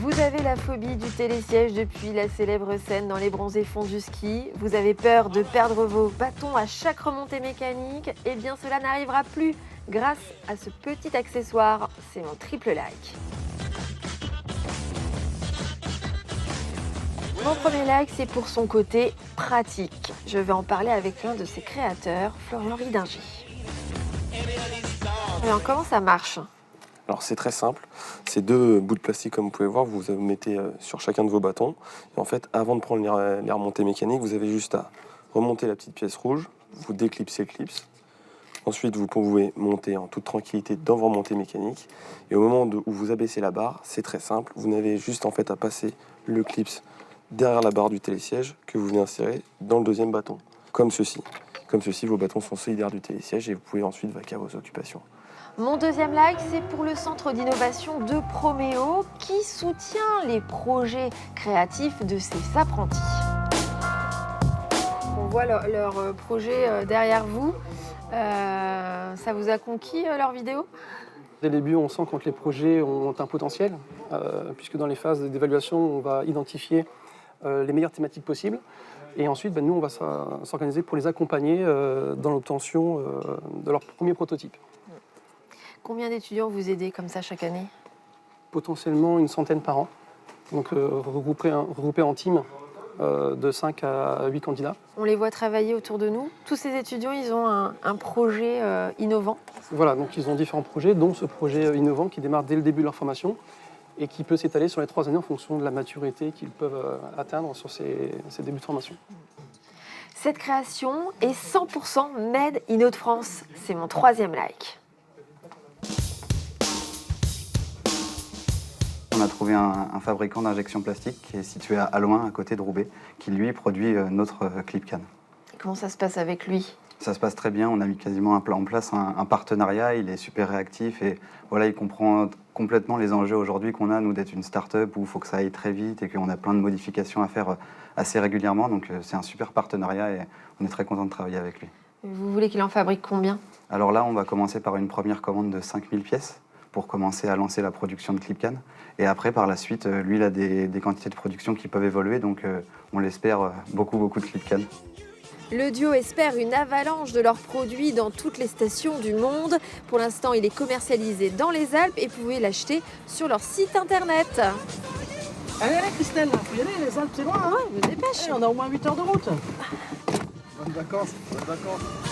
Vous avez la phobie du télésiège depuis la célèbre scène dans Les Bronzés fonds du ski. Vous avez peur de perdre vos bâtons à chaque remontée mécanique. Eh bien, cela n'arrivera plus grâce à ce petit accessoire. C'est mon triple like. Mon premier like, c'est pour son côté pratique. Je vais en parler avec l'un de ses créateurs, Florian Ridinger. Alors, comment ça marche ? Alors c'est très simple, c'est deux bouts de plastique comme vous pouvez voir, vous les mettez sur chacun de vos bâtons. Et en fait, avant de prendre les remontées mécaniques, vous avez juste à remonter la petite pièce rouge, vous déclipsez le clips. Ensuite, vous pouvez monter en toute tranquillité dans vos remontées mécaniques. Et au moment où vous abaissez la barre, c'est très simple, vous n'avez juste en fait à passer le clips derrière la barre du télésiège que vous venez insérer dans le deuxième bâton, comme ceci. Comme ceci, vos bâtons sont solidaires du télésiège et vous pouvez ensuite vaquer à vos occupations. Mon deuxième like, c'est pour le centre d'innovation de Proméo qui soutient les projets créatifs de ses apprentis. On voit leur projet derrière vous. Ça vous a conquis leur vidéo ? Dès le début, on sent quand les projets ont un potentiel, puisque dans les phases d'évaluation, on va identifier les meilleures thématiques possibles. Et ensuite, nous, on va s'organiser pour les accompagner dans l'obtention de leur premier prototype. Combien d'étudiants vous aidez comme ça chaque année ? Potentiellement une centaine par an, donc regroupés en team de 5 à 8 candidats. On les voit travailler autour de nous. Tous ces étudiants, ils ont un projet innovant. Voilà, donc ils ont différents projets, dont ce projet innovant qui démarre dès le début de leur formation et qui peut s'étaler sur les 3 années en fonction de la maturité qu'ils peuvent atteindre sur ces débuts de formation. Cette création est 100% Made in Hauts-de-France. C'est mon troisième like. On a trouvé un fabricant d'injection plastique qui est situé à Loing, à côté de Roubaix, qui lui produit notre clip-can. Comment ça se passe avec lui ? Ça se passe très bien, on a mis quasiment en place un partenariat, il est super réactif et voilà, il comprend complètement les enjeux aujourd'hui qu'on a, nous, d'être une start-up où il faut que ça aille très vite et qu'on a plein de modifications à faire assez régulièrement. Donc c'est un super partenariat et on est très content de travailler avec lui. Vous voulez qu'il en fabrique combien ? Alors là, on va commencer par une première commande de 5000 pièces pour commencer à lancer la production de clip-can. Et après, par la suite, lui, il a des quantités de production qui peuvent évoluer, donc on l'espère, beaucoup de clip-can. Le duo espère une avalanche de leurs produits dans toutes les stations du monde. Pour l'instant, il est commercialisé dans les Alpes et vous pouvez l'acheter sur leur site internet. Allez, Christelle, faut y aller, les Alpes, c'est loin, hein ? Je me dépêche. On a au moins 8 heures de route. Bonnes vacances, bonnes vacances.